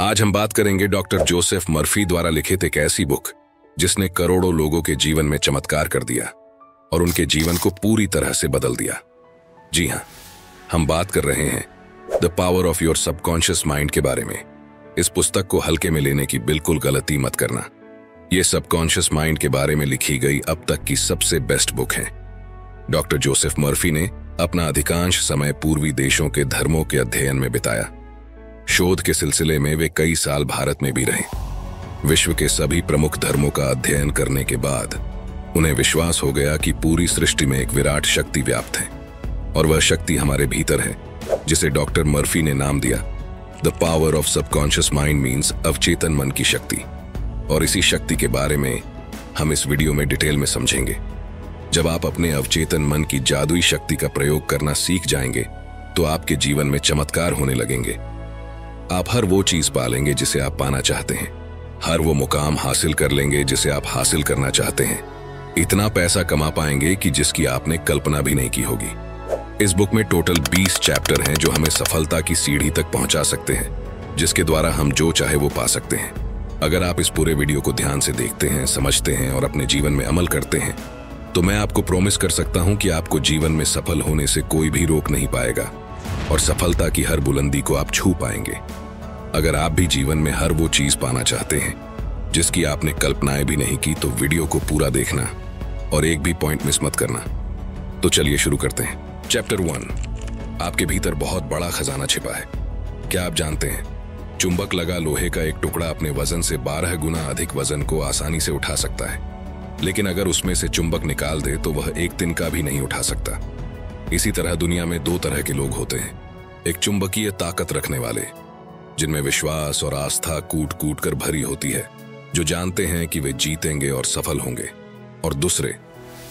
आज हम बात करेंगे डॉक्टर जोसेफ मर्फी द्वारा लिखित एक ऐसी बुक जिसने करोड़ों लोगों के जीवन में चमत्कार कर दिया और उनके जीवन को पूरी तरह से बदल दिया। जी हाँ, हम बात कर रहे हैं the power of your subconscious mind के बारे में। इस पुस्तक को हल्के में लेने की बिल्कुल गलती मत करना। यह सबकॉन्शियस माइंड के बारे में लिखी गई अब तक की सबसे बेस्ट बुक है। डॉक्टर जोसेफ मर्फी ने अपना अधिकांश समय पूर्वी देशों के धर्मों के अध्ययन में बिताया। शोध के सिलसिले में वे कई साल भारत में भी रहे। विश्व के सभी प्रमुख धर्मों का अध्ययन करने के बाद उन्हें विश्वास हो गया कि पूरी सृष्टि में एक विराट शक्ति व्याप्त है और वह शक्ति हमारे भीतर है, जिसे डॉक्टर मर्फी ने नाम दिया the power of subconscious mind means अवचेतन मन की शक्ति। और इसी शक्ति के बारे में हम इस वीडियो में डिटेल में समझेंगे। जब आप अपने अवचेतन मन की जादुई शक्ति का प्रयोग करना सीख जाएंगे तो आपके जीवन में चमत्कार होने लगेंगे। आप हर वो चीज पा लेंगे जिसे आप पाना चाहते हैं, हर वो मुकाम हासिल कर लेंगे जिसे आप हासिल करना चाहते हैं, इतना पैसा कमा पाएंगे कि जिसकी आपने कल्पना भी नहीं की होगी। इस बुक में टोटल 20 चैप्टर हैं जो हमें सफलता की सीढ़ी तक पहुंचा सकते हैं, जिसके द्वारा हम जो चाहे वो पा सकते हैं। अगर आप इस पूरे वीडियो को ध्यान से देखते हैं, समझते हैं और अपने जीवन में अमल करते हैं तो मैं आपको प्रॉमिस कर सकता हूं कि आपको जीवन में सफल होने से कोई भी रोक नहीं पाएगा और सफलता की हर बुलंदी को आप छू पाएंगे। अगर आप भी जीवन में हर वो चीज पाना चाहते हैं जिसकी आपने कल्पनाएं भी नहीं की तो वीडियो को पूरा देखना और एक भी पॉइंट मिस मत करना। तो चलिए शुरू करते हैं। चैप्टर 1, आपके भीतर बहुत बड़ा खजाना छिपा है। क्या आप जानते हैं, चुंबक लगा लोहे का एक टुकड़ा अपने वजन से 12 गुना अधिक वजन को आसानी से उठा सकता है, लेकिन अगर उसमें से चुंबक निकाल दे तो वह एक दिन का भी नहीं उठा सकता। इसी तरह दुनिया में 2 तरह के लोग होते हैं, एक चुंबकीय ताकत रखने वाले जिनमें विश्वास और आस्था कूट कूट कर भरी होती है, जो जानते हैं कि वे जीतेंगे और सफल होंगे, और दूसरे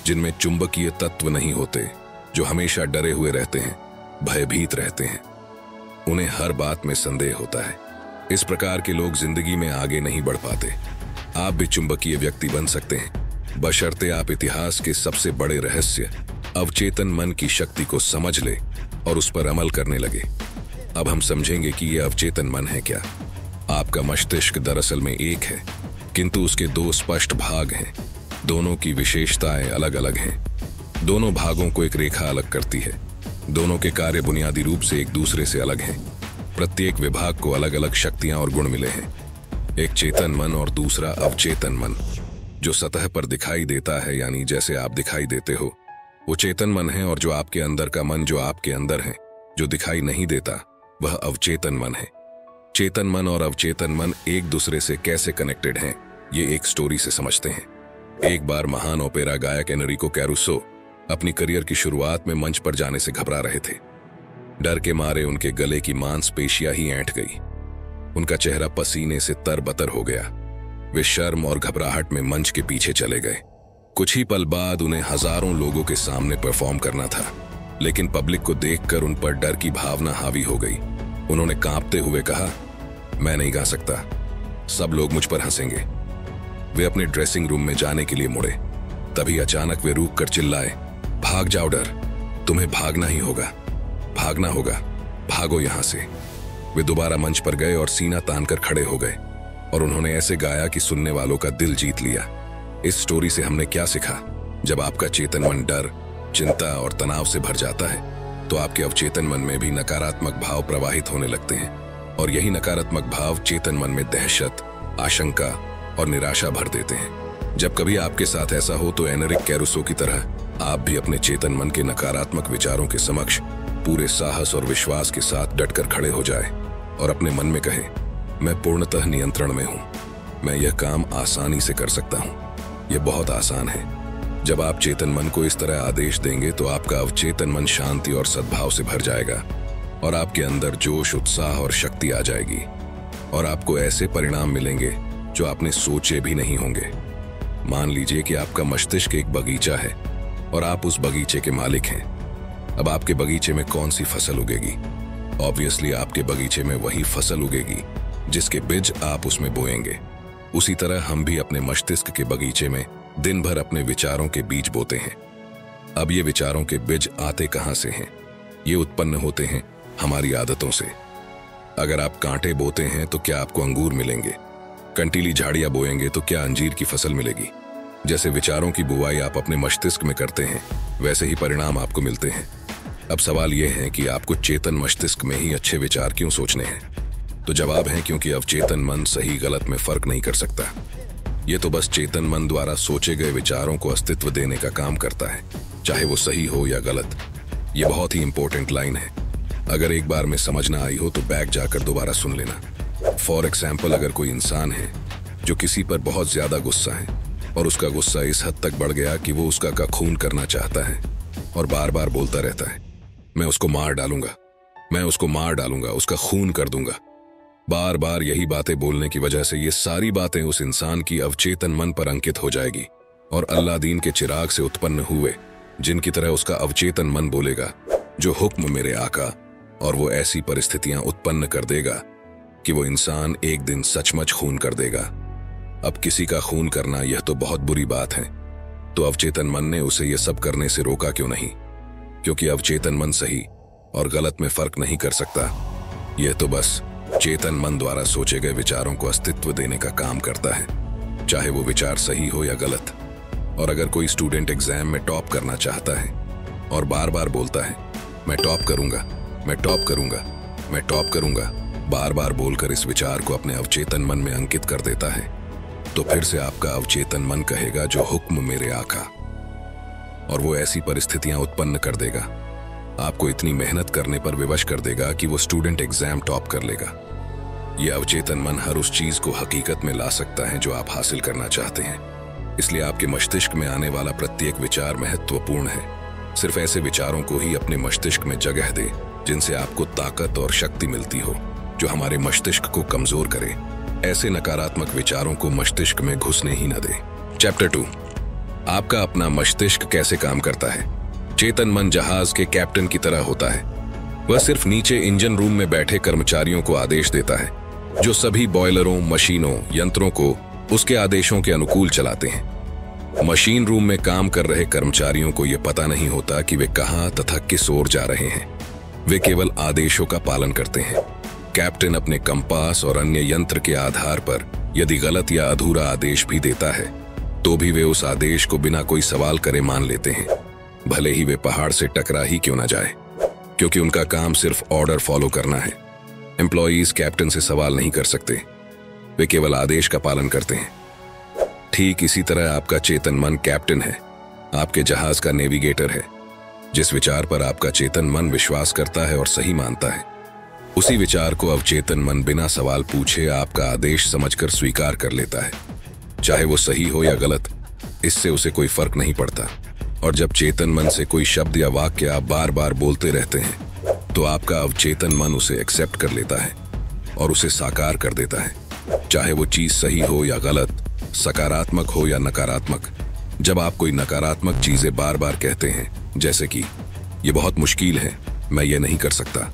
जिनमें चुंबकीय तत्व नहीं होते, जो हमेशा डरे हुए रहते हैं, भयभीत रहते हैं, उन्हें हर बात में संदेह होता है। इस प्रकार के लोग जिंदगी में आगे नहीं बढ़ पाते। आप भी चुंबकीय व्यक्ति बन सकते हैं, बशर्ते आप इतिहास के सबसे बड़े रहस्य अवचेतन मन की शक्ति को समझ ले और उस पर अमल करने लगे। अब हम समझेंगे कि यह अवचेतन मन है क्या। आपका मस्तिष्क दरअसल में एक है, किंतु उसके 2 स्पष्ट भाग हैं। दोनों की विशेषताएं अलग अलग हैं। दोनों भागों को एक रेखा अलग करती है। दोनों के कार्य बुनियादी रूप से एक दूसरे से अलग हैं। प्रत्येक विभाग को अलग अलग शक्तियां और गुण मिले हैं। एक चेतन मन और दूसरा अवचेतन मन। जो सतह पर दिखाई देता है, यानी जैसे आप दिखाई देते हो, वो चेतन मन है, और जो आपके अंदर का मन, जो आपके अंदर है, जो दिखाई नहीं देता, वह अवचेतन मन है। चेतन मन और अवचेतन मन एक दूसरे से कैसे कनेक्टेड हैं, ये एक स्टोरी से समझते हैं। एक बार महान ओपेरा गायक एनरिको कैरुसो अपनी करियर की शुरुआत में मंच पर जाने से घबरा रहे थे। डर के मारे उनके गले की मांसपेशियां ही ऐंठ गई। उनका चेहरा पसीने से तरबतर हो गया। वे शर्म और घबराहट में मंच के पीछे चले गए। कुछ ही पल बाद उन्हें हजारों लोगों के सामने परफॉर्म करना था, लेकिन पब्लिक को देखकर उन पर डर की भावना हावी हो गई। उन्होंने कांपते हुए कहा, मैं नहीं गा सकता, सब लोग मुझ पर हंसेंगे। वे अपने ड्रेसिंग रूम में जाने के लिए मुड़े। तभी अचानक वे रुक कर चिल्लाए, भाग जाओ डर, तुम्हें भागना ही होगा, भागना होगा, भागो यहां से। वे दोबारा मंच पर गए और सीना तानकर खड़े हो गए और उन्होंने ऐसे गाया कि सुनने वालों का दिल जीत लिया। इस स्टोरी से हमने क्या सीखा? जब आपका चेतन मन डर, चिंता और तनाव से भर जाता है तो आपके अवचेतन मन में भी नकारात्मक भाव प्रवाहित होने लगते हैं, और यही नकारात्मक भाव चेतन मन में दहशत, आशंका और निराशा भर देते हैं। जब कभी आपके साथ ऐसा हो तो एनरिक कैरुसो की तरह आप भी अपने चेतन मन के नकारात्मक विचारों के समक्ष पूरे साहस और विश्वास के साथ डटकर खड़े हो जाए और अपने मन में कहे, मैं पूर्णतः नियंत्रण में हूं, मैं यह काम आसानी से कर सकता हूं, यह बहुत आसान है। जब आप चेतन मन को इस तरह आदेश देंगे तो आपका अवचेतन मन शांति और सद्भाव से भर जाएगा और आपके अंदर जोश, उत्साह और शक्ति आ जाएगी, और आपको ऐसे परिणाम मिलेंगे जो आपने सोचे भी नहीं होंगे। मान लीजिए कि आपका मस्तिष्क एक बगीचा है और आप उस बगीचे के मालिक हैं। अब आपके बगीचे में कौन सी फसल उगेगी? ऑब्वियसली आपके बगीचे में वही फसल उगेगी जिसके बीज आप उसमें बोएंगे। उसी तरह हम भी अपने मस्तिष्क के बगीचे में दिन भर अपने विचारों के बीज बोते हैं। अब ये विचारों के बीज आते कहां से हैं? ये उत्पन्न होते हैं हमारी आदतों से। अगर आप कांटे बोते हैं तो क्या आपको अंगूर मिलेंगे? कंटीली झाड़ियां बोएंगे तो क्या अंजीर की फसल मिलेगी? जैसे विचारों की बुवाई आप अपने मस्तिष्क में करते हैं, वैसे ही परिणाम आपको मिलते हैं। अब सवाल यह है कि आपको चेतन मस्तिष्क में ही अच्छे विचार क्यों सोचने हैं? तो जवाब है क्योंकि अवचेतन मन सही गलत में फर्क नहीं कर सकता। ये तो बस चेतन मन द्वारा सोचे गए विचारों को अस्तित्व देने का काम करता है, चाहे वो सही हो या गलत। ये बहुत ही इंपॉर्टेंट लाइन है। अगर एक बार में समझ ना आई हो तो बैक जाकर दोबारा सुन लेना। फॉर एग्जाम्पल, अगर कोई इंसान है जो किसी पर बहुत ज्यादा गुस्सा है और उसका गुस्सा इस हद तक बढ़ गया कि वो उसका खून करना चाहता है और बार बार बोलता रहता है, मैं उसको मार डालूंगा, मैं उसको मार डालूंगा, उसका खून कर दूंगा। बार बार यही बातें बोलने की वजह से ये सारी बातें उस इंसान की अवचेतन मन पर अंकित हो जाएगी और अल्लादीन के चिराग से उत्पन्न हुए जिनकी तरह उसका अवचेतन मन बोलेगा, जो हुक्म मेरे आका, और वो ऐसी परिस्थितियां उत्पन्न कर देगा कि वो इंसान एक दिन सचमुच खून कर देगा। अब किसी का खून करना यह तो बहुत बुरी बात है, तो अवचेतन मन ने उसे यह सब करने से रोका क्यों नहीं? क्योंकि अवचेतन मन सही और गलत में फर्क नहीं कर सकता। यह तो बस चेतन मन द्वारा सोचे गए विचारों को अस्तित्व देने का काम करता है, चाहे वो विचार सही हो या गलत। और अगर कोई स्टूडेंट एग्जाम में टॉप करना चाहता है और बार बार बोलता है, मैं टॉप करूंगा, मैं टॉप करूंगा, मैं टॉप करूंगा, बार बार बोलकर इस विचार को अपने अवचेतन मन में अंकित कर देता है, तो फिर से आपका अवचेतन मन कहेगा, जो हुक्म मेरे आका, और वो ऐसी परिस्थितियां उत्पन्न कर देगा, आपको इतनी मेहनत करने पर विवश कर देगा कि वो स्टूडेंट एग्जाम टॉप कर लेगा। ये अवचेतन मन हर उस चीज को हकीकत में ला सकता है जो आप हासिल करना चाहते हैं। इसलिए आपके मस्तिष्क में आने वाला प्रत्येक विचार महत्वपूर्ण है। सिर्फ ऐसे विचारों को ही अपने मस्तिष्क में जगह दे जिनसे आपको ताकत और शक्ति मिलती हो, जो हमारे मस्तिष्क को कमजोर करे। ऐसे नकारात्मक विचारों को मस्तिष्क में घुसने ही न दे। चैप्टर 2, आपका अपना मस्तिष्क कैसे काम करता है। चेतन मन जहाज के कैप्टन की तरह होता है। वह सिर्फ नीचे इंजन रूम में बैठे कर्मचारियों को आदेश देता है, जो सभी बॉयलरों, मशीनों, यंत्रों को उसके आदेशों के अनुकूल चलाते हैं। मशीन रूम में काम कर रहे कर्मचारियों को यह पता नहीं होता कि वे कहां तथा किस ओर जा रहे हैं। वे केवल आदेशों का पालन करते हैं। कैप्टन अपने कंपास और अन्य यंत्र के आधार पर यदि गलत या अधूरा आदेश भी देता है, तो भी वे उस आदेश को बिना कोई सवाल करे मान लेते हैं, भले ही वे पहाड़ से टकरा ही क्यों ना जाए, क्योंकि उनका काम सिर्फ ऑर्डर फॉलो करना है। एम्प्लॉयज कैप्टन से सवाल नहीं कर सकते, वे केवल आदेश का पालन करते हैं। ठीक इसी तरह आपका चेतन मन कैप्टन है, आपके जहाज का नेविगेटर है। जिस विचार पर आपका चेतन मन विश्वास करता है और सही मानता है, उसी विचार को अवचेतन मन बिना सवाल पूछे आपका आदेश समझकर स्वीकार कर लेता है, चाहे वो सही हो या गलत। इससे उसे कोई फर्क नहीं पड़ता। और जब चेतन मन से कोई शब्द या वाक्य आप बार बार बोलते रहते हैं, तो आपका अवचेतन मन उसे एक्सेप्ट कर लेता है और उसे साकार कर देता है, चाहे वो चीज सही हो या गलत, सकारात्मक हो या नकारात्मक। जब आप कोई नकारात्मक चीजें बार बार कहते हैं, जैसे कि ये बहुत मुश्किल है, मैं ये नहीं कर सकता,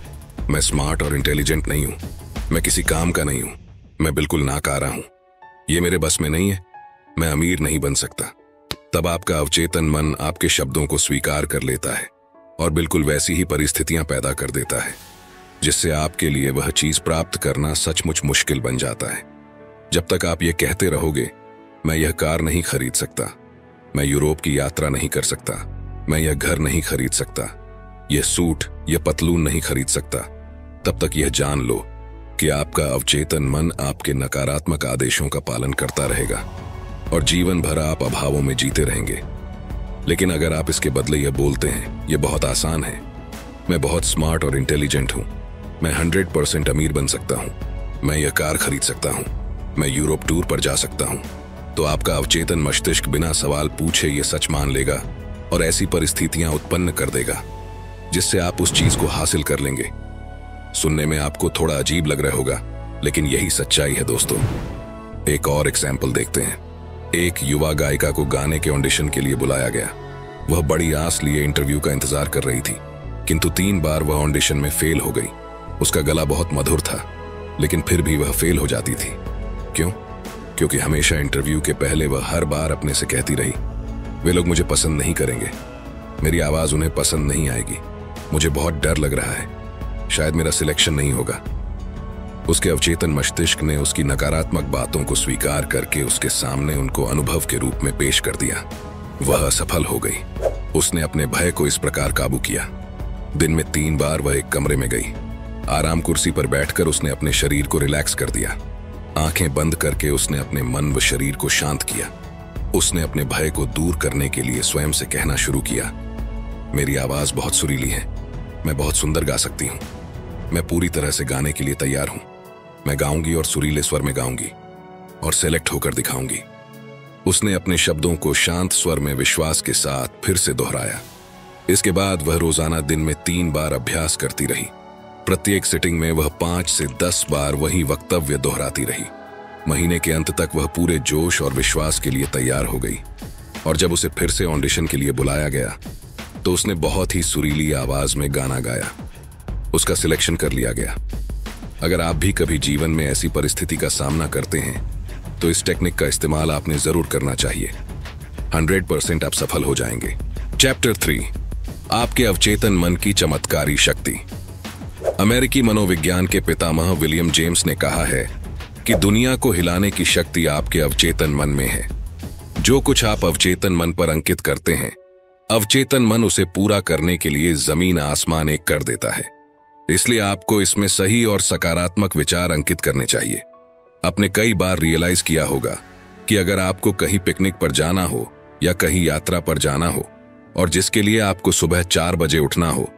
मैं स्मार्ट और इंटेलिजेंट नहीं हूं, मैं किसी काम का नहीं हूं, मैं बिल्कुल नाकारा हूं, ये मेरे बस में नहीं है, मैं अमीर नहीं बन सकता, तब आपका अवचेतन मन आपके शब्दों को स्वीकार कर लेता है और बिल्कुल वैसी ही परिस्थितियां पैदा कर देता है, जिससे आपके लिए वह चीज प्राप्त करना सचमुच मुश्किल बन जाता है। जब तक आप ये कहते रहोगे, मैं यह कार नहीं खरीद सकता, मैं यूरोप की यात्रा नहीं कर सकता, मैं यह घर नहीं खरीद सकता, यह सूट, यह पतलून नहीं खरीद सकता, तब तक यह जान लो कि आपका अवचेतन मन आपके नकारात्मक आदेशों का पालन करता रहेगा और जीवन भर आप अभावों में जीते रहेंगे। लेकिन अगर आप इसके बदले यह बोलते हैं, यह बहुत आसान है, मैं बहुत स्मार्ट और इंटेलिजेंट हूं, मैं 100% अमीर बन सकता हूं, मैं यह कार खरीद सकता हूं, मैं यूरोप टूर पर जा सकता हूं, तो आपका अवचेतन मस्तिष्क बिना सवाल पूछे ये सच मान लेगा और ऐसी परिस्थितियां उत्पन्न कर देगा जिससे आप उस चीज को हासिल कर लेंगे। सुनने में आपको थोड़ा अजीब लग रहा होगा, लेकिन यही सच्चाई है दोस्तों। एक और एग्जाम्पल देखते हैं। एक युवा गायिका को गाने के ऑडिशन के लिए बुलाया गया। वह बड़ी आस लिए इंटरव्यू का इंतजार कर रही थी, किंतु 3 बार वह ऑडिशन में फेल हो गई। उसका गला बहुत मधुर था, लेकिन फिर भी वह फेल हो जाती थी। क्यों? क्योंकि हमेशा इंटरव्यू के पहले वह हर बार अपने से कहती रही, वे लोग मुझे पसंद नहीं करेंगे, मेरी आवाज उन्हें पसंद नहीं आएगी, मुझे बहुत डर लग रहा है, शायद मेरा सिलेक्शन नहीं होगा। उसके अवचेतन मस्तिष्क ने उसकी नकारात्मक बातों को स्वीकार करके उसके सामने उनको अनुभव के रूप में पेश कर दिया। वह असफल हो गई। उसने अपने भय को इस प्रकार काबू किया। दिन में 3 बार वह एक कमरे में गई। आराम कुर्सी पर बैठकर उसने अपने शरीर को रिलैक्स कर दिया। आंखें बंद करके उसने अपने मन व शरीर को शांत किया। उसने अपने भय को दूर करने के लिए स्वयं से कहना शुरू किया, मेरी आवाज बहुत सुरीली है, मैं बहुत सुंदर गा सकती हूँ, मैं पूरी तरह से गाने के लिए तैयार हूँ, मैं गाऊंगी और सुरीले स्वर में गाऊंगी और सेलेक्ट होकर दिखाऊंगी। उसने अपने शब्दों को शांत स्वर में विश्वास के साथ फिर से दोहराया। इसके बाद वह रोजाना दिन में 3 बार अभ्यास करती रही। प्रत्येक सिटिंग में वह 5 से 10 बार वही वक्तव्य दोहराती रही। महीने के अंत तक वह पूरे जोश और विश्वास के लिए तैयार हो गई और जब उसे फिर से ऑडिशन के लिए बुलाया गया तो उसने बहुत ही सुरीली आवाज में गाना गाया। उसका सिलेक्शन कर लिया गया। अगर आप भी कभी जीवन में ऐसी परिस्थिति का सामना करते हैं तो इस टेक्निक का इस्तेमाल आपने जरूर करना चाहिए। 100% आप सफल हो जाएंगे। चैप्टर 3, आपके अवचेतन मन की चमत्कारी शक्ति। अमेरिकी मनोविज्ञान के पितामह विलियम जेम्स ने कहा है कि दुनिया को हिलाने की शक्ति आपके अवचेतन मन में है। जो कुछ आप अवचेतन मन पर अंकित करते हैं, अवचेतन मन उसे पूरा करने के लिए जमीन आसमान एक कर देता है। इसलिए आपको इसमें सही और सकारात्मक विचार अंकित करने चाहिए। आपने कई बार रियलाइज किया होगा कि अगर आपको कहीं पिकनिक पर जाना हो या कहीं यात्रा पर जाना हो और जिसके लिए आपको सुबह 4 बजे उठना हो,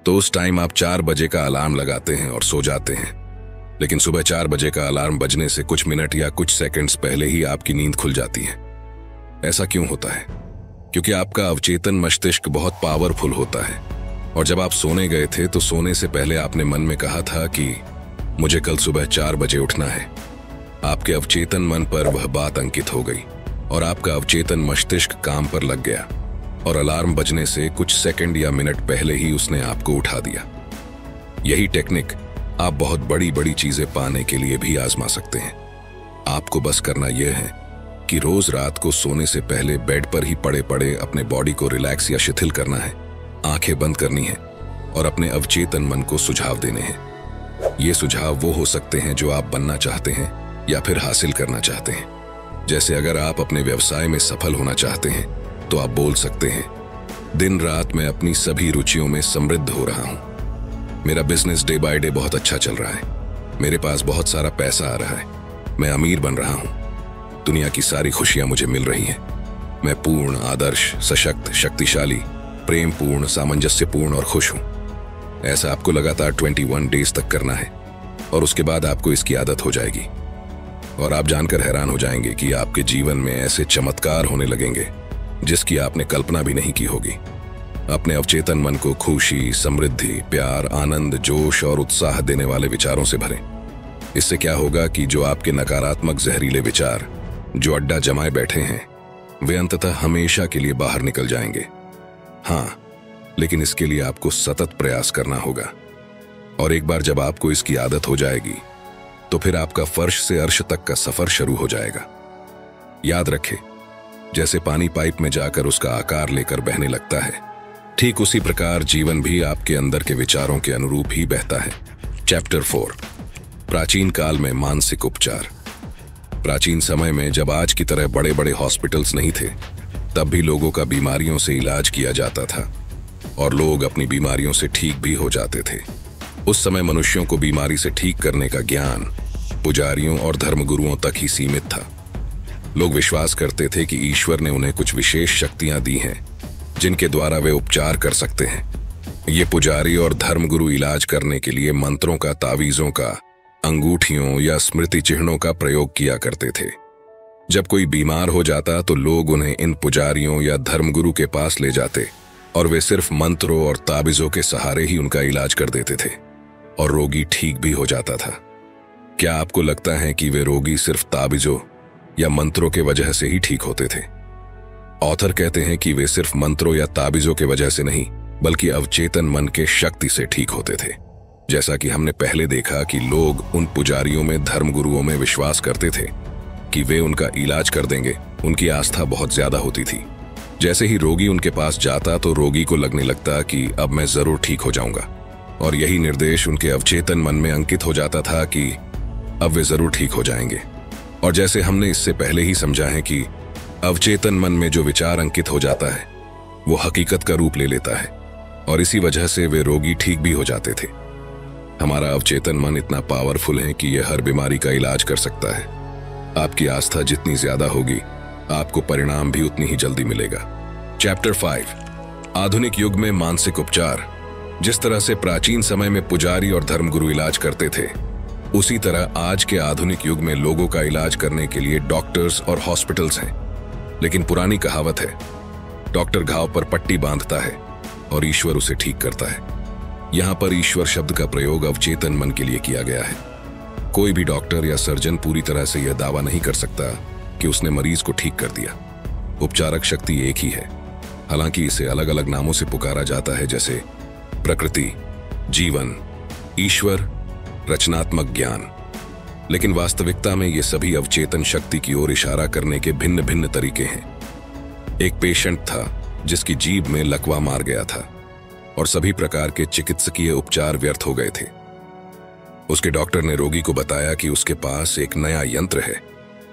तो उस टाइम आप 4 बजे का अलार्म लगाते हैं और सो जाते हैं। लेकिन सुबह 4 बजे का अलार्म बजने से कुछ मिनट या कुछ सेकंड्स पहले ही आपकी नींद खुल जाती है। ऐसा क्यों होता है? क्योंकि आपका अवचेतन मस्तिष्क बहुत पावरफुल होता है और जब आप सोने गए थे तो सोने से पहले आपने मन में कहा था कि मुझे कल सुबह 4 बजे उठना है। आपके अवचेतन मन पर वह बात अंकित हो गई और आपका अवचेतन मस्तिष्क काम पर लग गया और अलार्म बजने से कुछ सेकंड या मिनट पहले ही उसने आपको उठा दिया। यही टेक्निक आप बहुत बड़ी बड़ी चीजें पाने के लिए भी आजमा सकते हैं। आपको बस करना यह है कि रोज रात को सोने से पहले बेड पर ही पड़े पड़े अपने बॉडी को रिलैक्स या शिथिल करना है, आंखें बंद करनी है और अपने अवचेतन मन को सुझाव देने हैं। ये सुझाव वो हो सकते हैं जो आप बनना चाहते हैं या फिर हासिल करना चाहते हैं। जैसे अगर आप अपने व्यवसाय में सफल होना चाहते हैं तो आप बोल सकते हैं, दिन रात मैं अपनी सभी रुचियों में समृद्ध हो रहा हूं। मेरा बिजनेस डे बाय डे बहुत अच्छा चल रहा है। मेरे पास बहुत सारा पैसा आ रहा है। मैं अमीर बन रहा हूं। दुनिया की सारी खुशियां मुझे मिल रही हैं। मैं पूर्ण, आदर्श, सशक्त, शक्तिशाली, प्रेमपूर्ण, सामंजस्यपूर्ण और खुश हूं। ऐसा आपको लगातार 21 डेज तक करना है और उसके बाद आपको इसकी आदत हो जाएगी और आप जानकर हैरान हो जाएंगे कि आपके जीवन में ऐसे चमत्कार होने लगेंगे जिसकी आपने कल्पना भी नहीं की होगी। अपने अवचेतन मन को खुशी, समृद्धि, प्यार, आनंद, जोश और उत्साह देने वाले विचारों से भरें। इससे क्या होगा कि जो आपके नकारात्मक जहरीले विचार जो अड्डा जमाए बैठे हैं, वे अंततः हमेशा के लिए बाहर निकल जाएंगे। हाँ, लेकिन इसके लिए आपको सतत प्रयास करना होगा और एक बार जब आपको इसकी आदत हो जाएगी तो फिर आपका फर्श से अर्श तक का सफर शुरू हो जाएगा। याद रखें, जैसे पानी पाइप में जाकर उसका आकार लेकर बहने लगता है, ठीक उसी प्रकार जीवन भी आपके अंदर के विचारों के अनुरूप ही बहता है। चैप्टर 4, प्राचीन काल में मानसिक उपचार। प्राचीन समय में जब आज की तरह बड़े बड़े हॉस्पिटल्स नहीं थे, तब भी लोगों का बीमारियों से इलाज किया जाता था और लोग अपनी बीमारियों से ठीक भी हो जाते थे। उस समय मनुष्यों को बीमारी से ठीक करने का ज्ञान पुजारियों और धर्मगुरुओं तक ही सीमित था। लोग विश्वास करते थे कि ईश्वर ने उन्हें कुछ विशेष शक्तियां दी हैं जिनके द्वारा वे उपचार कर सकते हैं। ये पुजारी और धर्मगुरु इलाज करने के लिए मंत्रों का, तावीजों का, अंगूठियों या स्मृति चिन्हों का प्रयोग किया करते थे। जब कोई बीमार हो जाता तो लोग उन्हें इन पुजारियों या धर्मगुरु के पास ले जाते और वे सिर्फ मंत्रों और ताबीजों के सहारे ही उनका इलाज कर देते थे और रोगी ठीक भी हो जाता था। क्या आपको लगता है कि वे रोगी सिर्फ ताबीजों या मंत्रों के वजह से ही ठीक होते थे? ऑथर कहते हैं कि वे सिर्फ मंत्रों या ताबीजों के वजह से नहीं, बल्कि अवचेतन मन के शक्ति से ठीक होते थे। जैसा कि हमने पहले देखा कि लोग उन पुजारियों में, धर्मगुरुओं में विश्वास करते थे कि वे उनका इलाज कर देंगे। उनकी आस्था बहुत ज्यादा होती थी। जैसे ही रोगी उनके पास जाता तो रोगी को लगने लगता कि अब मैं जरूर ठीक हो जाऊंगा और यही निर्देश उनके अवचेतन मन में अंकित हो जाता था कि अब वे जरूर ठीक हो जाएंगे। और जैसे हमने इससे पहले ही समझा है कि अवचेतन मन में जो विचार अंकित हो जाता है वो हकीकत का रूप ले लेता है, और इसी वजह से वे रोगी ठीक भी हो जाते थे। हमारा अवचेतन मन इतना पावरफुल है कि यह हर बीमारी का इलाज कर सकता है। आपकी आस्था जितनी ज्यादा होगी, आपको परिणाम भी उतनी ही जल्दी मिलेगा। चैप्टर 5, आधुनिक युग में मानसिक उपचार। जिस तरह से प्राचीन समय में पुजारी और धर्मगुरु इलाज करते थे, उसी तरह आज के आधुनिक युग में लोगों का इलाज करने के लिए डॉक्टर्स और हॉस्पिटल्स हैं। लेकिन पुरानी कहावत है, डॉक्टर घाव पर पट्टी बांधता है और ईश्वर उसे ठीक करता है। यहां पर ईश्वर शब्द का प्रयोग अवचेतन मन के लिए किया गया है। कोई भी डॉक्टर या सर्जन पूरी तरह से यह दावा नहीं कर सकता कि उसने मरीज को ठीक कर दिया। उपचारक शक्ति एक ही है, हालांकि इसे अलग अलग नामों से पुकारा जाता है, जैसे प्रकृति, जीवन, ईश्वर, रचनात्मक ज्ञान। लेकिन वास्तविकता में ये सभी अवचेतन शक्ति की ओर इशारा करने के भिन्न भिन्न तरीके हैं। एक पेशेंट था जिसकी जीभ में लकवा मार गया था और सभी प्रकार के चिकित्सकीय उपचार व्यर्थ हो गए थे। उसके डॉक्टर ने रोगी को बताया कि उसके पास एक नया यंत्र है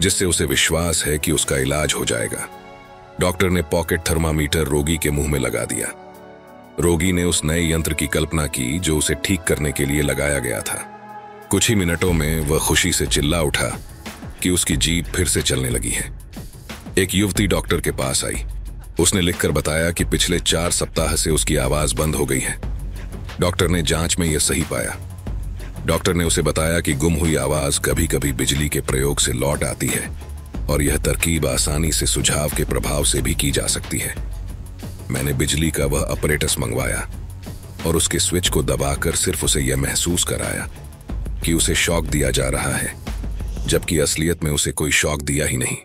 जिससे उसे विश्वास है कि उसका इलाज हो जाएगा। डॉक्टर ने पॉकेट थर्मामीटर रोगी के मुंह में लगा दिया। रोगी ने उस नए यंत्र की कल्पना की जो उसे ठीक करने के लिए लगाया गया था। कुछ ही मिनटों में वह खुशी से चिल्ला उठा कि उसकी जीभ फिर से चलने लगी है। एक युवती डॉक्टर के पास आई। उसने लिखकर बताया कि पिछले 4 सप्ताह से उसकी आवाज बंद हो गई है। डॉक्टर ने जांच में यह सही पाया। डॉक्टर ने उसे बताया कि गुम हुई आवाज कभी कभी बिजली के प्रयोग से लौट आती है और यह तरकीब आसानी से सुझाव के प्रभाव से भी की जा सकती है। मैंने बिजली का वह अपरेटस मंगवाया और उसके स्विच को दबाकर सिर्फ उसे यह महसूस कराया कि उसे शॉक दिया जा रहा है, जबकि असलियत में उसे कोई शॉक दिया ही नहीं।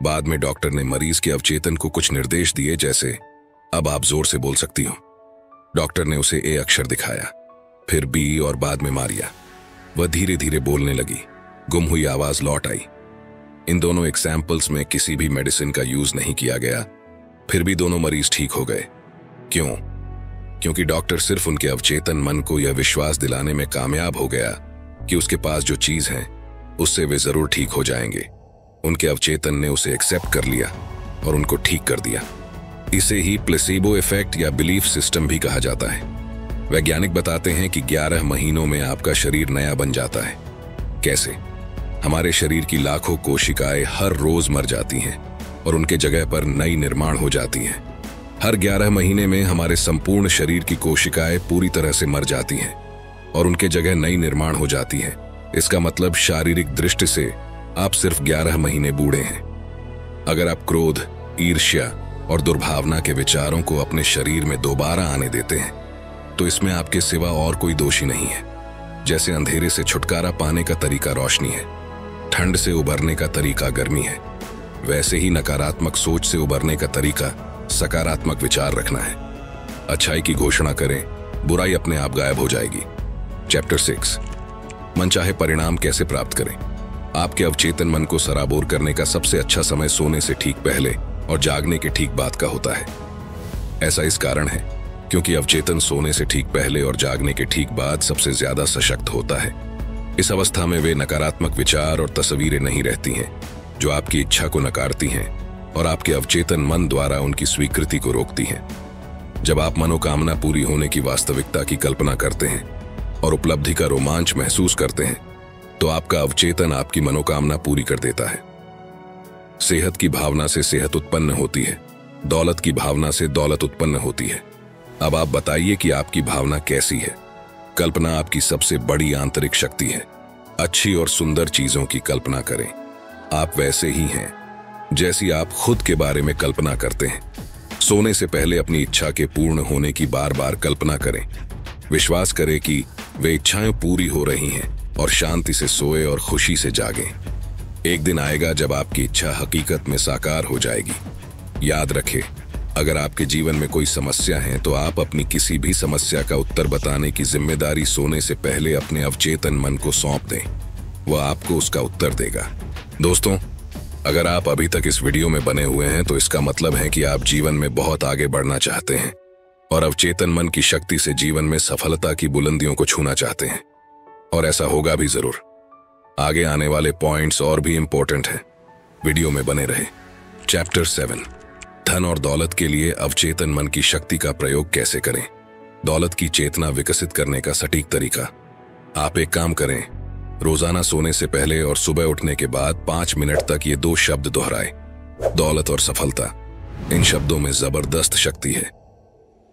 बाद में डॉक्टर ने मरीज के अवचेतन को कुछ निर्देश दिए, जैसे अब आप जोर से बोल सकती हो। डॉक्टर ने उसे ए अक्षर दिखाया, फिर बी और बाद में मारिया। वह धीरे धीरे बोलने लगी। गुम हुई आवाज लौट आई। इन दोनों एग्जाम्पल्स में किसी भी मेडिसिन का यूज नहीं किया गया, फिर भी दोनों मरीज ठीक हो गए। क्यों? क्योंकि डॉक्टर सिर्फ उनके अवचेतन मन को यह विश्वास दिलाने में कामयाब हो गया कि उसके पास जो चीज है उससे वे जरूर ठीक हो जाएंगे। उनके अवचेतन ने उसे एक्सेप्ट कर लिया और उनको ठीक कर दिया। इसे ही प्लेसिबो इफेक्ट या बिलीफ सिस्टम भी कहा जाता है। वैज्ञानिक बताते हैं कि 11 महीनों में आपका शरीर नया बन जाता है। कैसे? हमारे शरीर की लाखों कोशिकाएं हर रोज मर जाती हैं और उनके जगह पर नई निर्माण हो जाती हैं। हर 11 महीने में हमारे संपूर्ण शरीर की कोशिकाएं पूरी तरह से मर जाती हैं और उनके जगह नई निर्माण हो जाती हैं। इसका मतलब शारीरिक दृष्टि से आप सिर्फ 11 महीने बूढ़े हैं। अगर आप क्रोध, ईर्ष्या और दुर्भावना के विचारों को अपने शरीर में दोबारा आने देते हैं तो इसमें आपके सिवा और कोई दोषी नहीं है। जैसे अंधेरे से छुटकारा पाने का तरीका रोशनी है, ठंड से उबरने का तरीका गर्मी है, वैसे ही नकारात्मक सोच से उबरने का तरीका सकारात्मक विचार रखना है। अच्छाई की घोषणा करें, बुराई अपने आप गायब हो जाएगी। चैप्टर 6, मनचाहे परिणाम कैसे प्राप्त करें। आपके अवचेतन मन को सराबोर करने का सबसे अच्छा समय सोने से ठीक पहले और जागने के ठीक बाद का होता है। ऐसा इस कारण है क्योंकि अवचेतन सोने से ठीक पहले और जागने के ठीक बाद सबसे ज्यादा सशक्त होता है। इस अवस्था में वे नकारात्मक विचार और तस्वीरें नहीं रहती हैं जो आपकी इच्छा को नकारती हैं और आपके अवचेतन मन द्वारा उनकी स्वीकृति को रोकती हैं। जब आप मनोकामना पूरी होने की वास्तविकता की कल्पना करते हैं और उपलब्धि का रोमांच महसूस करते हैं तो आपका अवचेतन आपकी मनोकामना पूरी कर देता है। सेहत की भावना से सेहत उत्पन्न होती है, दौलत की भावना से दौलत उत्पन्न होती है। अब आप बताइए कि आपकी भावना कैसी है। कल्पना आपकी सबसे बड़ी आंतरिक शक्ति है। अच्छी और सुंदर चीजों की कल्पना करें। आप वैसे ही हैं जैसी आप खुद के बारे में कल्पना करते हैं। सोने से पहले अपनी इच्छा के पूर्ण होने की बार बार कल्पना करें। विश्वास करें कि वे इच्छाएं पूरी हो रही हैं और शांति से सोए और खुशी से जागें। एक दिन आएगा जब आपकी इच्छा हकीकत में साकार हो जाएगी। याद रखें, अगर आपके जीवन में कोई समस्या है तो आप अपनी किसी भी समस्या का उत्तर बताने की जिम्मेदारी सोने से पहले अपने अवचेतन मन को सौंप दें। वह आपको उसका उत्तर देगा। दोस्तों, अगर आप अभी तक इस वीडियो में बने हुए हैं तो इसका मतलब है कि आप जीवन में बहुत आगे बढ़ना चाहते हैं और अवचेतन मन की शक्ति से जीवन में सफलता की बुलंदियों को छूना चाहते हैं, और ऐसा होगा भी जरूर। आगे आने वाले पॉइंट्स और भी इंपॉर्टेंट हैं, वीडियो में बने रहे। चैप्टर 7, धन और दौलत के लिए अवचेतन मन की शक्ति का प्रयोग कैसे करें। दौलत की चेतना विकसित करने का सटीक तरीका। आप एक काम करें, रोजाना सोने से पहले और सुबह उठने के बाद 5 मिनट तक ये 2 शब्द दोहराए, दौलत और सफलता। इन शब्दों में जबरदस्त शक्ति है।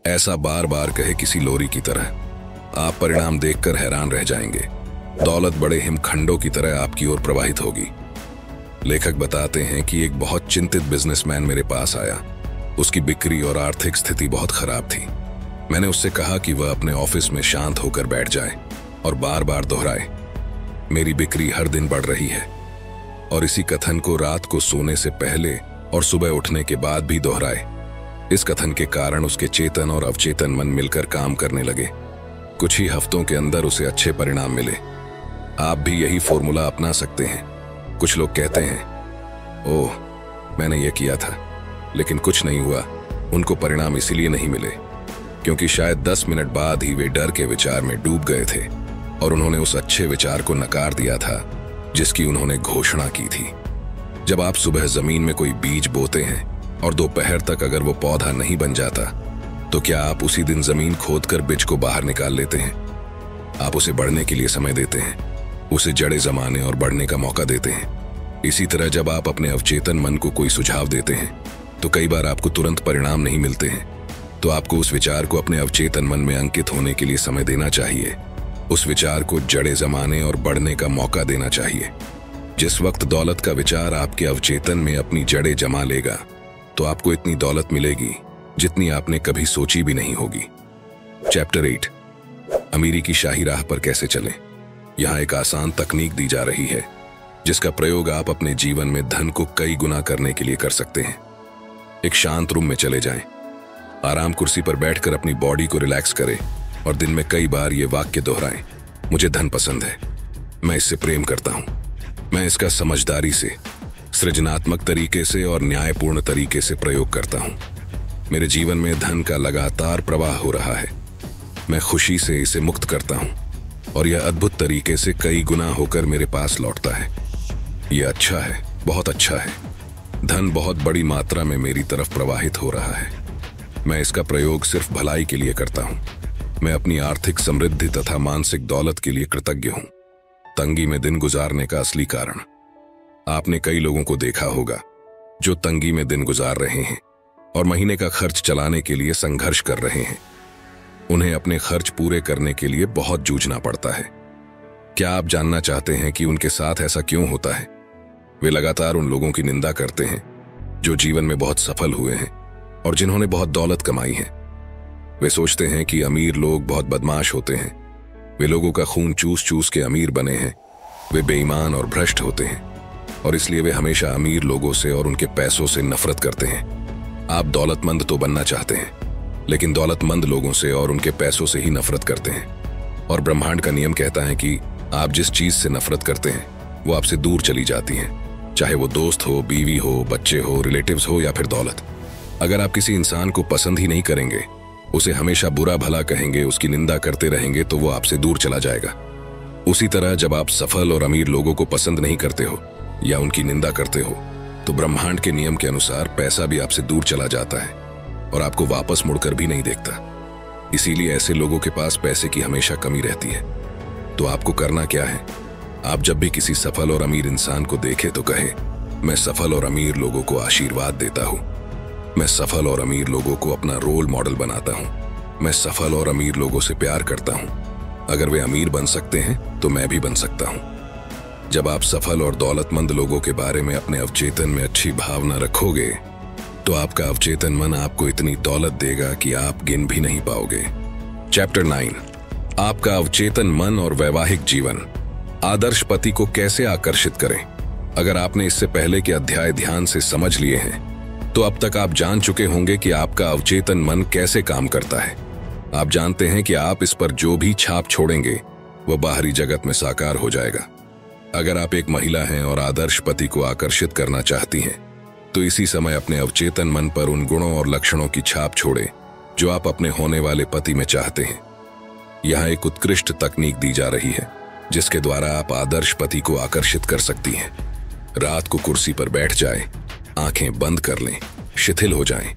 ऐसा बार बार कहे किसी लोरी की तरह, आप परिणाम देखकर हैरान रह जाएंगे। दौलत बड़े हिमखंडों की तरह आपकी ओर प्रवाहित होगी। लेखक बताते हैं कि एक बहुत चिंतित बिजनेसमैन मेरे पास आया। उसकी बिक्री और आर्थिक स्थिति बहुत खराब थी। मैंने उससे कहा कि वह अपने ऑफिस में शांत होकर बैठ जाए और बार बार दोहराए, मेरी बिक्री हर दिन बढ़ रही है। और इसी कथन को रात को सोने से पहले और सुबह उठने के बाद भी दोहराए। इस कथन के कारण उसके चेतन और अवचेतन मन मिलकर काम करने लगे। कुछ ही हफ्तों के अंदर उसे अच्छे परिणाम मिले। आप भी यही फॉर्मूला अपना सकते हैं। कुछ लोग कहते हैं, ओह मैंने ये किया था लेकिन कुछ नहीं हुआ। उनको परिणाम इसीलिए नहीं मिले क्योंकि शायद 10 मिनट बाद ही वे डर के विचार में डूब गए थे और उन्होंने उस अच्छे विचार को नकार दिया था जिसकी उन्होंने घोषणा की थी। जब आप सुबह जमीन में कोई बीज बोते हैं और दोपहर तक अगर वो पौधा नहीं बन जाता, तो क्या आप उसी दिन जमीन खोदकर बीज को बाहर निकाल लेते हैं? आप उसे बढ़ने के लिए समय देते हैं, उसे जड़ें जमाने और बढ़ने का मौका देते हैं। इसी तरह जब आप अपने अवचेतन मन को कोई सुझाव देते हैं तो कई बार आपको तुरंत परिणाम नहीं मिलते हैं। तो आपको उस विचार को अपने अवचेतन मन में अंकित होने के लिए समय देना चाहिए। उस विचार को जड़ें जमाने और बढ़ने का मौका देना चाहिए। जिस वक्त दौलत का विचार आपके अवचेतन में अपनी जड़ें जमा लेगा तो आपको इतनी दौलत मिलेगी जितनी आपने कभी सोची भी नहीं होगी। चैप्टर 8, अमीरी की शाही राह पर कैसे चलें। यहाँ एक आसान तकनीक दी जा रही है जिसका प्रयोग आप अपने जीवन में धन को कई गुना करने के लिए कर सकते हैं। एक शांत रूम में चले जाएं, आराम कुर्सी पर बैठकर अपनी बॉडी को रिलैक्स करें और दिन में कई बार ये वाक्य दोहराएं, मुझे धन पसंद है, मैं इससे प्रेम करता हूं, मैं इसका समझदारी से, सृजनात्मक तरीके से और न्यायपूर्ण तरीके से प्रयोग करता हूं। मेरे जीवन में धन का लगातार प्रवाह हो रहा है, मैं खुशी से इसे मुक्त करता हूं और यह अद्भुत तरीके से कई गुना होकर मेरे पास लौटता है। यह अच्छा है, बहुत अच्छा है। धन बहुत बड़ी मात्रा में मेरी तरफ प्रवाहित हो रहा है। मैं इसका प्रयोग सिर्फ भलाई के लिए करता हूं। मैं अपनी आर्थिक समृद्धि तथा मानसिक दौलत के लिए कृतज्ञ हूं। तंगी में दिन गुजारने का असली कारण। आपने कई लोगों को देखा होगा जो तंगी में दिन गुजार रहे हैं और महीने का खर्च चलाने के लिए संघर्ष कर रहे हैं। उन्हें अपने खर्च पूरे करने के लिए बहुत जूझना पड़ता है। क्या आप जानना चाहते हैं कि उनके साथ ऐसा क्यों होता है? वे लगातार उन लोगों की निंदा करते हैं जो जीवन में बहुत सफल हुए हैं और जिन्होंने बहुत दौलत कमाई है। वे सोचते हैं कि अमीर लोग बहुत बदमाश होते हैं, वे लोगों का खून चूस चूस के अमीर बने हैं, वे बेईमान और भ्रष्ट होते हैं और इसलिए वे हमेशा अमीर लोगों से और उनके पैसों से नफरत करते हैं। आप दौलतमंद तो बनना चाहते हैं लेकिन दौलतमंद लोगों से और उनके पैसों से ही नफरत करते हैं। और ब्रह्मांड का नियम कहता है कि आप जिस चीज से नफरत करते हैं वो आपसे दूर चली जाती है, चाहे वो दोस्त हो, बीवी हो, बच्चे हो, रिलेटिव्स हो या फिर दौलत। अगर आप किसी इंसान को पसंद ही नहीं करेंगे, उसे हमेशा बुरा भला कहेंगे, उसकी निंदा करते रहेंगे, तो वो आपसे दूर चला जाएगा। उसी तरह जब आप सफल और अमीर लोगों को पसंद नहीं करते हो या उनकी निंदा करते हो तो ब्रह्मांड के नियम के अनुसार पैसा भी आपसे दूर चला जाता है और आपको वापस मुड़कर भी नहीं देखता। इसीलिए ऐसे लोगों के पास पैसे की हमेशा कमी रहती है। तो आपको करना क्या है? आप जब भी किसी सफल और अमीर इंसान को देखें तो कहे, मैं सफल और अमीर लोगों को आशीर्वाद देता हूं, मैं सफल और अमीर लोगों को अपना रोल मॉडल बनाता हूं, मैं सफल और अमीर लोगों से प्यार करता हूं। अगर वे अमीर बन सकते हैं तो मैं भी बन सकता हूं। जब आप सफल और दौलतमंद लोगों के बारे में अपने अवचेतन में अच्छी भावना रखोगे तो आपका अवचेतन मन आपको इतनी दौलत देगा कि आप गिन भी नहीं पाओगे। चैप्टर 9, आपका अवचेतन मन और वैवाहिक जीवन। आदर्श पति को कैसे आकर्षित करें। अगर आपने इससे पहले के अध्याय ध्यान से समझ लिए हैं तो अब तक आप जान चुके होंगे कि आपका अवचेतन मन कैसे काम करता है। आप जानते हैं कि आप इस पर जो भी छाप छोड़ेंगे वह बाहरी जगत में साकार हो जाएगा। अगर आप एक महिला हैं और आदर्श पति को आकर्षित करना चाहती हैं तो इसी समय अपने अवचेतन मन पर उन गुणों और लक्षणों की छाप छोड़ें जो आप अपने होने वाले पति में चाहते हैं। यहाँ एक उत्कृष्ट तकनीक दी जा रही है जिसके द्वारा आप आदर्श पति को आकर्षित कर सकती हैं। रात को कुर्सी पर बैठ जाएं, आंखें बंद कर लें, शिथिल हो जाएं,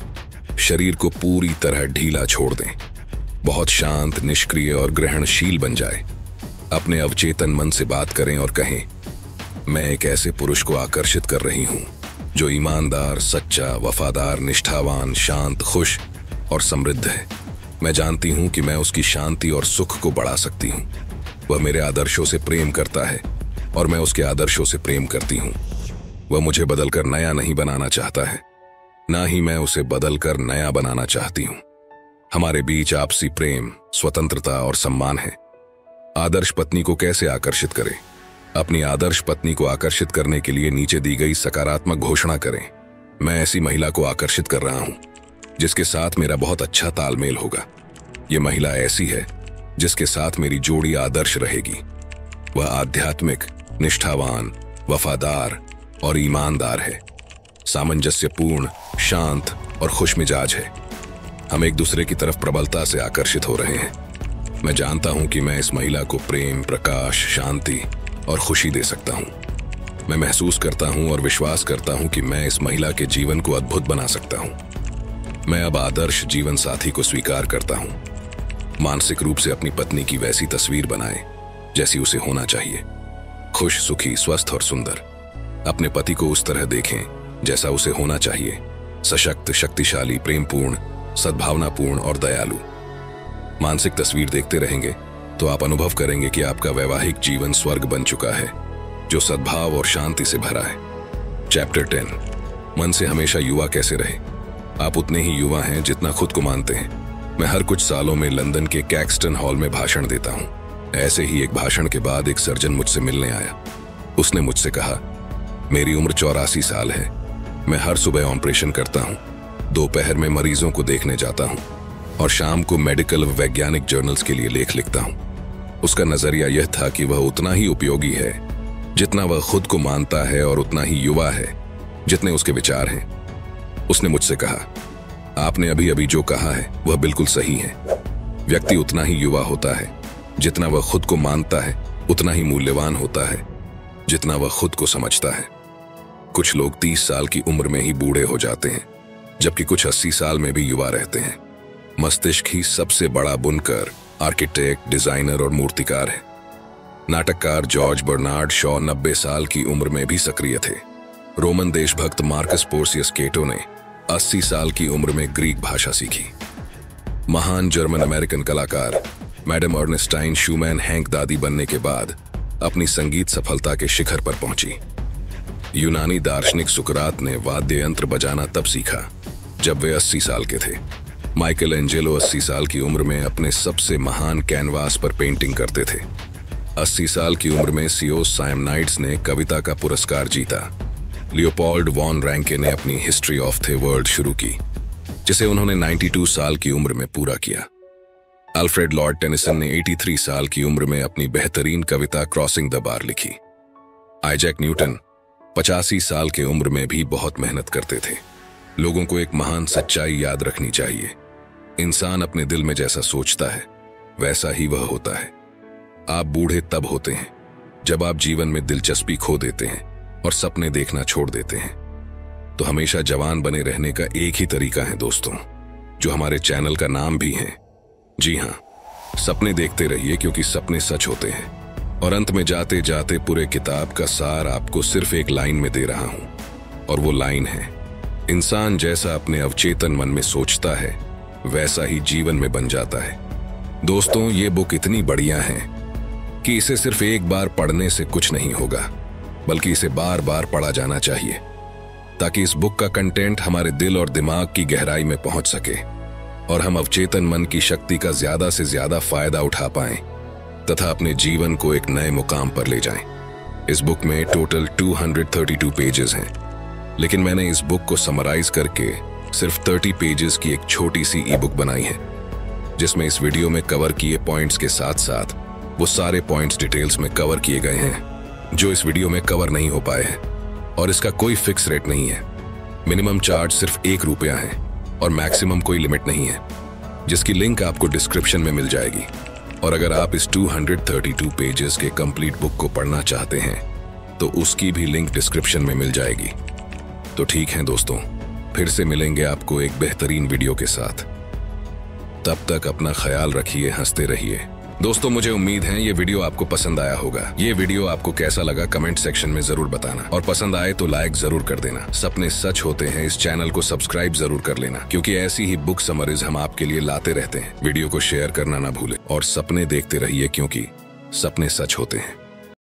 शरीर को पूरी तरह ढीला छोड़ दें, बहुत शांत, निष्क्रिय और ग्रहणशील बन जाए। अपने अवचेतन मन से बात करें और कहें, मैं एक ऐसे पुरुष को आकर्षित कर रही हूं जो ईमानदार, सच्चा, वफादार, निष्ठावान, शांत, खुश और समृद्ध है। मैं जानती हूं कि मैं उसकी शांति और सुख को बढ़ा सकती हूं। वह मेरे आदर्शों से प्रेम करता है और मैं उसके आदर्शों से प्रेम करती हूं। वह मुझे बदलकर नया नहीं बनाना चाहता है, ना ही मैं उसे बदलकर नया बनाना चाहती हूं। हमारे बीच आपसी प्रेम, स्वतंत्रता और सम्मान है। आदर्श पत्नी को कैसे आकर्षित करें? अपनी आदर्श पत्नी को आकर्षित करने के लिए नीचे दी गई सकारात्मक घोषणा करें। मैं ऐसी महिला को आकर्षित कर रहा हूं जिसके साथ मेरा बहुत अच्छा तालमेल होगा। ये महिला ऐसी है जिसके साथ मेरी जोड़ी आदर्श रहेगी। वह आध्यात्मिक, निष्ठावान, वफादार और ईमानदार है, सामंजस्यपूर्ण, शांत और खुशमिजाज है। हम एक दूसरे की तरफ प्रबलता से आकर्षित हो रहे हैं। मैं जानता हूं कि मैं इस महिला को प्रेम, प्रकाश, शांति और खुशी दे सकता हूं। मैं महसूस करता हूं और विश्वास करता हूं कि मैं इस महिला के जीवन को अद्भुत बना सकता हूं। मैं अब आदर्श जीवन साथी को स्वीकार करता हूं। मानसिक रूप से अपनी पत्नी की वैसी तस्वीर बनाएं जैसी उसे होना चाहिए। खुश, सुखी, स्वस्थ और सुंदर। अपने पति को उस तरह देखें जैसा उसे होना चाहिए। सशक्त, शक्तिशाली, प्रेमपूर्ण, सद्भावनापूर्ण और दयालु। मानसिक तस्वीर देखते रहेंगे तो आप अनुभव करेंगे कि आपका वैवाहिक जीवन स्वर्ग बन चुका है, जो सद्भाव और शांति से भरा है। चैप्टर 10, मन से हमेशा युवा कैसे रहे। आप उतने ही युवा हैं जितना खुद को मानते हैं। मैं हर कुछ सालों में लंदन के कैक्सटन हॉल में भाषण देता हूं। ऐसे ही एक भाषण के बाद एक सर्जन मुझसे मिलने आया। उसने मुझसे कहा, मेरी उम्र 84 साल है। मैं हर सुबह ऑपरेशन करता हूं, दोपहर में मरीजों को देखने जाता हूं और शाम को मेडिकल व वैज्ञानिक जर्नल्स के लिए लेख लिखता हूं। उसका नजरिया यह था कि वह उतना ही उपयोगी है जितना वह खुद को मानता है और उतना ही युवा है जितने उसके विचार हैं। उसने मुझसे कहा, आपने अभी अभी जो कहा है वह बिल्कुल सही है। व्यक्ति उतना ही युवा होता है जितना वह खुद को मानता है, उतना ही मूल्यवान होता है जितना वह खुद को समझता है। कुछ लोग 30 साल की उम्र में ही बूढ़े हो जाते हैं, जबकि कुछ 80 साल में भी युवा रहते हैं। मस्तिष्क ही सबसे बड़ा बुनकर, आर्किटेक्ट, डिजाइनर और मूर्तिकार है। नाटककार जॉर्ज बर्नार्ड शॉ 90 साल की उम्र में भी सक्रिय थे। रोमन देशभक्त मार्कस पोर्सियस केटो ने 80 साल की उम्र में ग्रीक भाषा सीखी। महान जर्मन अमेरिकन कलाकार मैडम अर्नेस्टाइन शूमैन हैंक दादी बनने के बाद अपनी संगीत सफलता के शिखर पर पहुंची। यूनानी दार्शनिक सुकरात ने वाद्य यंत्र बजाना तब सीखा जब वे 80 साल के थे। माइकल एंजेलो 80 साल की उम्र में अपने सबसे महान कैनवास पर पेंटिंग करते थे। 80 साल की उम्र में सियोस सायमनाइड्स ने कविता का पुरस्कार जीता। लियोपोल्ड वॉन रैंके ने अपनी हिस्ट्री ऑफ द वर्ल्ड शुरू की, जिसे उन्होंने 92 साल की उम्र में पूरा किया। अल्फ्रेड लॉर्ड टेनिसन ने 83 साल की उम्र में अपनी बेहतरीन कविता क्रॉसिंग द बार लिखी। आइजैक न्यूटन 85 साल की उम्र में भी बहुत मेहनत करते थे। लोगों को एक महान सच्चाई याद रखनी चाहिए, इंसान अपने दिल में जैसा सोचता है वैसा ही वह होता है। आप बूढ़े तब होते हैं जब आप जीवन में दिलचस्पी खो देते हैं और सपने देखना छोड़ देते हैं। तो हमेशा जवान बने रहने का एक ही तरीका है दोस्तों, जो हमारे चैनल का नाम भी है। जी हाँ, सपने देखते रहिए क्योंकि सपने सच होते हैं। और अंत में जाते जाते पूरे किताब का सार आपको सिर्फ एक लाइन में दे रहा हूं, और वो लाइन है, इंसान जैसा अपने अवचेतन मन में सोचता है वैसा ही जीवन में बन जाता है। दोस्तों, ये बुक इतनी बढ़िया है कि इसे सिर्फ एक बार पढ़ने से कुछ नहीं होगा, बल्कि इसे बार बार पढ़ा जाना चाहिए, ताकि इस बुक का कंटेंट हमारे दिल और दिमाग की गहराई में पहुंच सके और हम अवचेतन मन की शक्ति का ज्यादा से ज्यादा फायदा उठा पाएं तथा अपने जीवन को एक नए मुकाम पर ले जाएं। इस बुक में टोटल 232 पेजेस हैं, लेकिन मैंने इस बुक को समराइज करके सिर्फ 30 पेजेस की एक छोटी सी ई बुक बनाई है, जिसमें इस वीडियो में कवर किए पॉइंट्स के साथ साथ वो सारे पॉइंट्स डिटेल्स में कवर किए गए हैं जो इस वीडियो में कवर नहीं हो पाए हैं। और इसका कोई फिक्स रेट नहीं है। मिनिमम चार्ज सिर्फ ₹1 है और मैक्सिमम कोई लिमिट नहीं है, जिसकी लिंक आपको डिस्क्रिप्शन में मिल जाएगी। और अगर आप इस 232 पेजेस के कंप्लीट बुक को पढ़ना चाहते हैं तो उसकी भी लिंक डिस्क्रिप्शन में मिल जाएगी। तो ठीक है दोस्तों, फिर से मिलेंगे आपको एक बेहतरीन वीडियो के साथ। तब तक अपना ख्याल रखिए, हंसते रहिए। दोस्तों, मुझे उम्मीद है ये वीडियो आपको पसंद आया होगा। ये वीडियो आपको कैसा लगा कमेंट सेक्शन में जरूर बताना, और पसंद आए तो लाइक जरूर कर देना। सपने सच होते हैं इस चैनल को सब्सक्राइब जरूर कर लेना, क्योंकि ऐसी ही बुक समरीज हम आपके लिए लाते रहते हैं। वीडियो को शेयर करना ना भूले और सपने देखते रहिए, क्योंकि सपने सच होते हैं।